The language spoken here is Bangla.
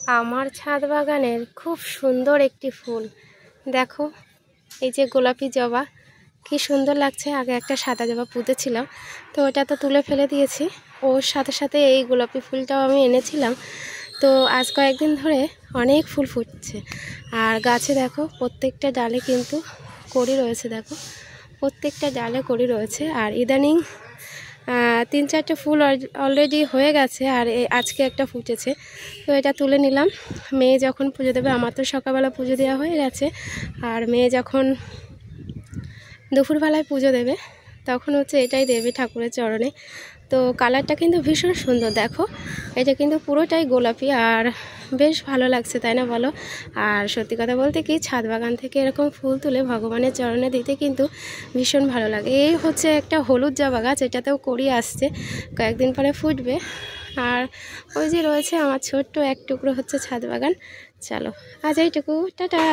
আমার ছাদ বাগানের খুব সুন্দর একটি ফুল দেখো, এই যে গোলাপি জবা, কি সুন্দর লাগছে। আগে একটা সাদা জবা পুঁতেছিলাম, তো ওটা তো তুলে ফেলে দিয়েছি। ওর সাথে সাথে এই গোলাপি ফুলটাও আমি এনেছিলাম। তো আজ কয়েকদিন ধরে অনেক ফুল ফুটছে। আর গাছে দেখো প্রত্যেকটা ডালে কিন্তু কড়ি রয়েছে, দেখো প্রত্যেকটা ডালে কড়ি রয়েছে। আর ইদানিং 3-4টে ফুল অলরেডি হয়ে গেছে, আর আজকে একটা ফুটেছে। তো এটা তুলে নিলাম। মেয়ে যখন পুজো দেবে, আমার তো সকালবেলা পুজো দেওয়া হয়ে গেছে, আর মেয়ে যখন দুপুরবেলায় পুজো দেবে তখন হচ্ছে এটাই দেবে ঠাকুরের চরণে। তো কালারটা কিন্তু ভীষণ সুন্দর, দেখো এটা কিন্তু পুরোটাই গোলাপি, আর বেশ ভালো লাগছে, তাই না বলো? আর সত্যি কথা বলতে কি, ছাদ বাগান থেকে এরকম ফুল তুলে ভগবানের চরণে দিতে কিন্তু ভীষণ ভালো লাগে। এই হচ্ছে একটা হলুদ জবা গাছ, এটাতেও কড়ি আসছে, কয়েকদিন পরে ফুটবে। আর ওই যে রয়েছে আমার ছোট্ট এক টুকরো হচ্ছে ছাদ বাগান। চলো আজ এইটুকু, টাটা।